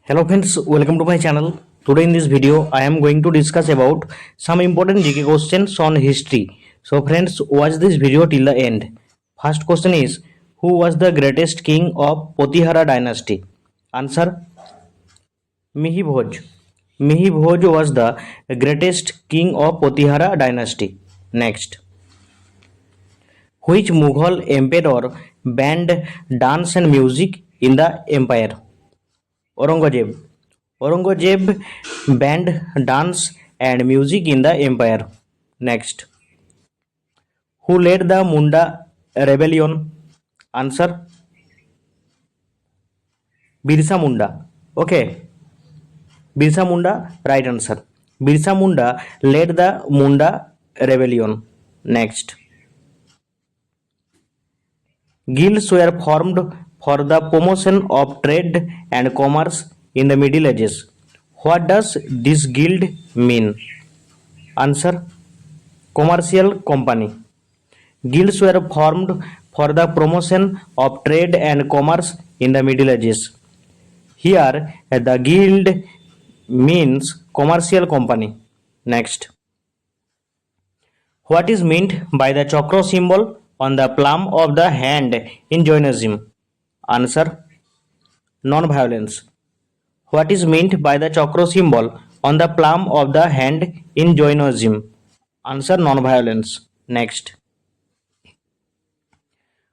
Hello friends, welcome to my channel. Today in this video I am going to discuss about some important GK questions on history. So friends, watch this video till the end. First question is, who was the greatest king of Potihara dynasty? Answer, Mihibhoj. Mihibhoj was the greatest king of Potihara dynasty. Next, which Mughal emperor banned dance and music in the empire? Aurangzeb. Aurangzeb banned dance and music in the empire. Next, who led the Munda rebellion? Answer, Birsa Munda. Okay, Birsa Munda, right answer. Birsa Munda led the Munda rebellion. Next, guilds were formed for the promotion of trade and commerce in the Middle Ages. What does this guild mean? Answer, commercial company. Guilds were formed for the promotion of trade and commerce in the Middle Ages. Here, the guild means commercial company. Next, what is meant by the chakra symbol on the palm of the hand in Jainism? Answer, non-violence. What is meant by the chakra symbol on the palm of the hand in Jainism? Answer, non-violence. Next,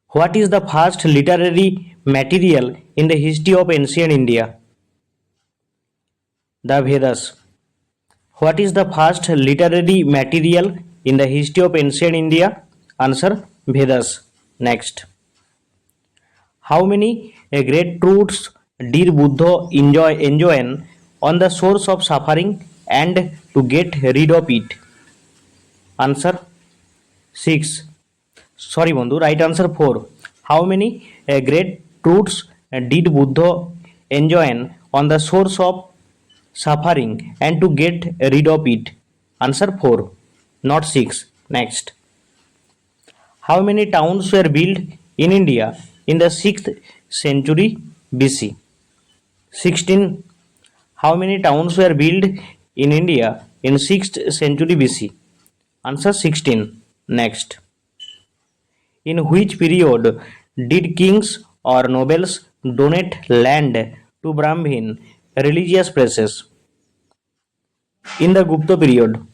what is the first literary material in the history of ancient India? The Vedas. What is the first literary material in the history of ancient India? Answer, Vedas. Next, how many great truths did Buddha enjoin on the source of suffering and to get rid of it? Answer, 6. Sorry বন্ধু, right answer 4. How many great truths did Buddha enjoin on the source of suffering and to get rid of it? Answer 4, not 6. Next, how many towns were built in India in the 6th century BC? 16. How many towns were built in India in 6th century BC? Answer, 16. Next, in which period did kings or nobles donate land to Brahmin religious places? In the Gupta period.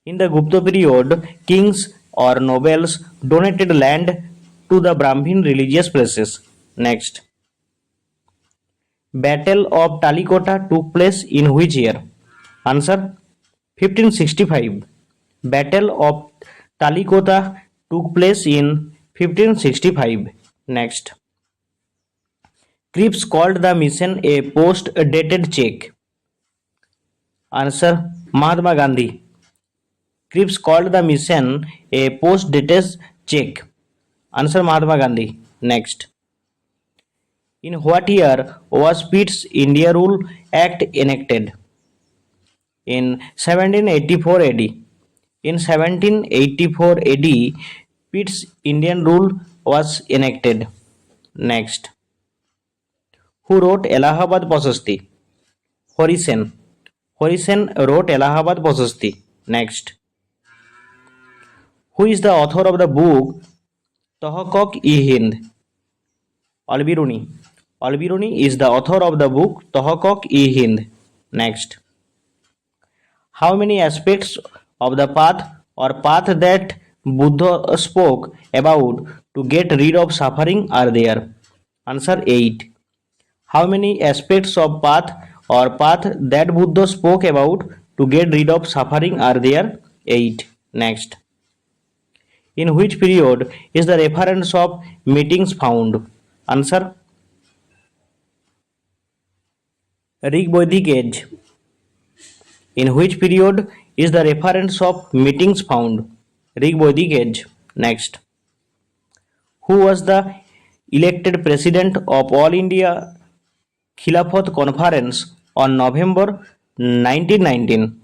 In the Gupta period, kings or nobles donated land to the Brahmin religious places. Next, Battle of Talikota took place in which year? Answer, 1565. Battle of Talikota took place in 1565. Next, Cripps called the mission a post-dated check. Answer, Mahatma Gandhi. Cripps called the mission a post-dated check. Answer, Mahatma Gandhi. Next, in what year was Pitt's India Rule Act enacted? In 1784 AD. In 1784 AD, Pitt's Indian Rule was enacted. Next, who wrote Allahabad Prashasti? Hari Sen. Hari Sen wrote Allahabad Prashasti. Next, who is the author of the book Tahaqquq-e-Hind? Al-Biruni. Al-Biruni is the author of the book Tahaqquq-e-Hind. Next, how many aspects of the path or path that Buddha spoke about to get rid of suffering are there? Answer, 8. How many aspects of path or path that Buddha spoke about to get rid of suffering are there? 8. Next, in which period is the reference of meetings found? Answer, Rig Vedic age. In which period is the reference of meetings found? Rig Vedic age. Next, who was the elected president of All India Khilafat Conference on November 1919?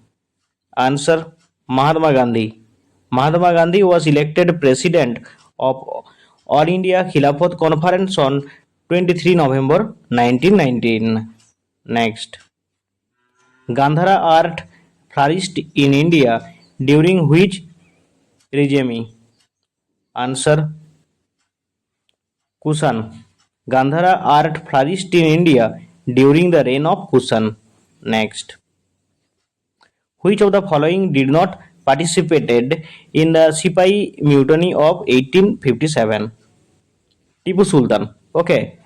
Answer, Mahatma Gandhi. Mahatma Gandhi was elected president of All India Khilafat Conference on 23 November 1919. Next. Gandhara art flourished in India during which regime? Answer. Kushan. Gandhara art flourished in India during the reign of Kushan. Next. Which of the following did not participated in the Sipahi mutiny of 1857? Tipu Sultan. Okay.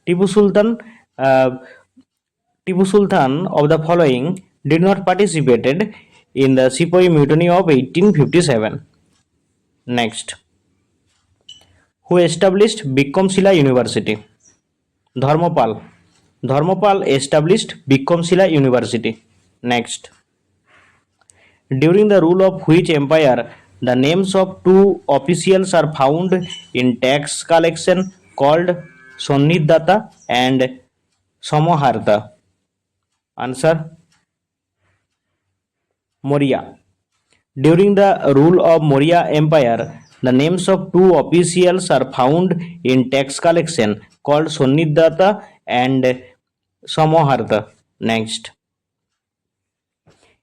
Tipu Sultan. Uh, Tipu Sultan of the following did not participated in the Sepoy Mutiny of 1857. Next. Who established Bikramshila University? Dharmapal. Dharmapal established Bikramshila University. Next. During the rule of which empire the names of two officials are found in tax collection called Sonnidata and Samoharta? Answer. Maurya. During the rule of Maurya Empire, the names of two officials are found in tax collection called Sonnidata and Samoharta. Next.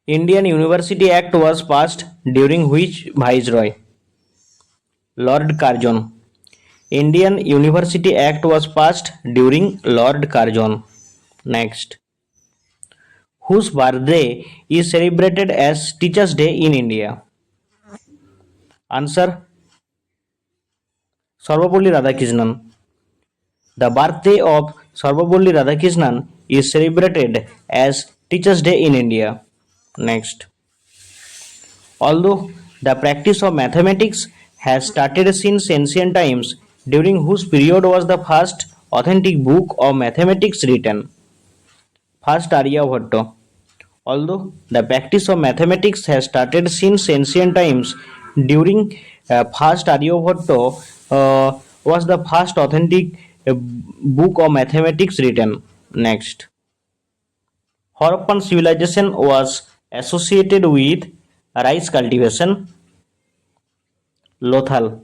Indian University Act was passed during which viceroy? Lord Curzon. Indian University Act was passed during Lord Curzon. Next. Whose birthday is celebrated as Teachers' Day in India? Answer. Sarvapalli Radhakrishnan. The birthday of Sarvapalli Radhakrishnan is celebrated as Teachers' Day in India. Next. Although the practice of mathematics has started since ancient times, during whose period was the first authentic book of mathematics written? First Aryabhatta. Although the practice of mathematics has started since ancient times, during first Aryabhatta was the first authentic book of mathematics written. Next. Harappan civilization was associated with rice cultivation. Lothal.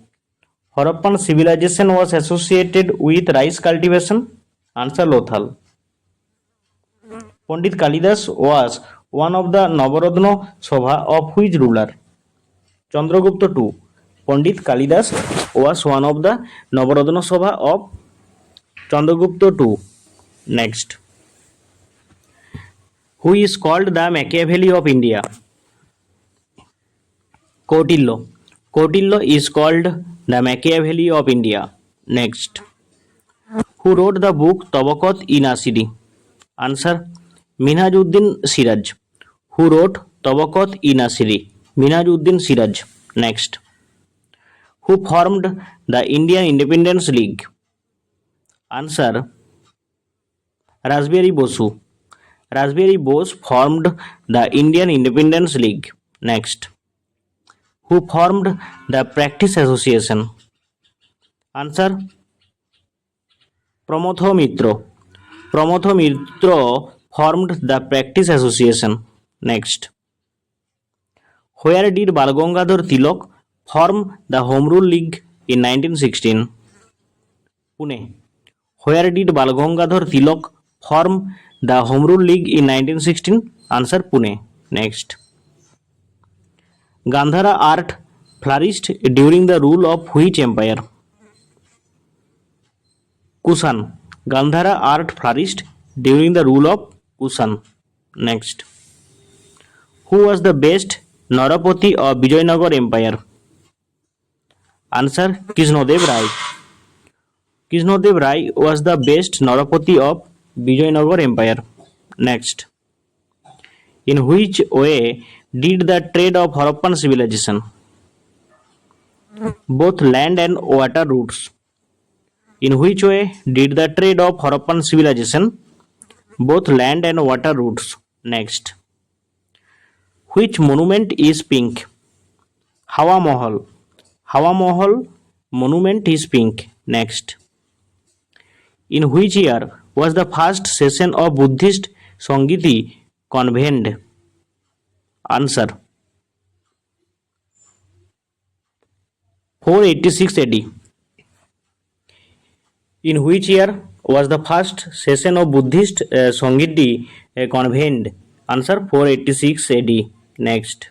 Harappan civilization was associated with rice cultivation. Answer. Lothal. Pandit Kalidas was one of the Navaratna Sabha of which ruler? Chandragupta II. Pandit Kalidas was one of the Navaratna Sabha of Chandragupta II. Next. Who is called the Machiavelli of India? Kautilya. Kautilya is called the Machiavelli of India. Next. Who wrote the book Tabakat-i-Nasiri? Answer. Minhajuddin Siraj. Who wrote Tabakat-i-Nasiri? Minhajuddin Siraj. Next. Who formed the Indian Independence League? Answer. Raspberry Bosu. Raspberry Bose formed the Indian Independence League. Next. Who formed the Practice Association? Answer. Pramotho Mitra. Pramotho Mitra formed the Practice Association. Next. Where did Balgangadhar Tilak form the Home Rule League in 1916? Pune. Where did Balgangadhar Tilak form the Home Rule League in 1916? Answer. Pune. Next. Gandhara art flourished during the rule of which empire? Kushan. Gandhara art flourished during the rule of Kushan. Next. Who was the best Narapati of Vijayanagar Empire? Answer. Krishnadev Rai. Krishnadev Rai was the best Narapati of Vijayanagar Empire. Next. In which way did the trade of Harappan civilization? Both land and water routes. In which way did the trade of Harappan civilization? Both land and water routes. Next. Which monument is pink? Hawa Mahal. Hawa Mahal monument is pink. Next. In which year was the first session of Buddhist Sangiti convened? Answer. 486 AD. In which year was the first session of Buddhist Sangiti convened? Answer 486 AD. Next.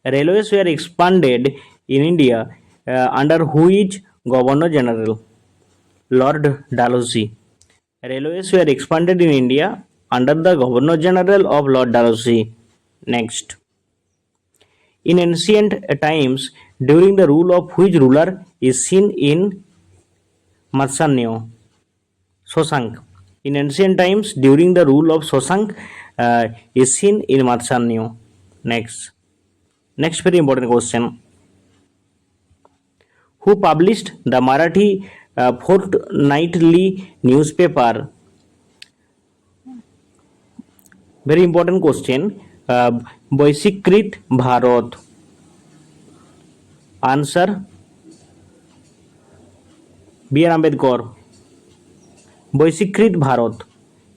Railways were expanded in India under which Governor General? Lord Dalhousie. Railways were expanded in India under the Governor General of Lord Dalhousie. Next. In ancient times, during the rule of which ruler is seen in Matsanya? Shashank. In ancient times, during the rule of Shashank is seen in Matsanya. Next very important question. Who published the Marathi fortnightly newspaper? Very important question. Boisikrit Bharat. Answer B.R. Ambedkar. Boisikrit Bharat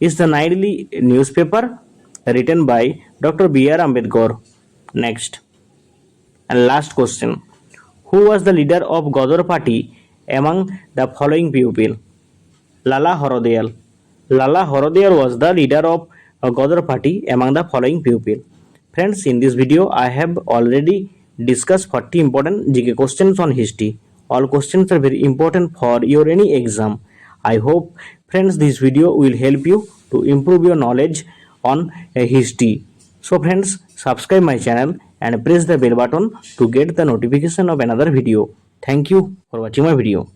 is the nightly newspaper written by Dr. B.R. Ambedkar. Next and last question. Who was the leader of Gadar party among the following people? Lala Harodayal. Lala Harodayal was the leader of Gadar party among the following people. Friends, in this video I have already discussed 40 important GK questions on history. All questions are very important for your any exam. I hope friends this video will help you to improve your knowledge on history. So friends, subscribe my channel and press the bell button to get the notification of another video. Thank you for watching my video.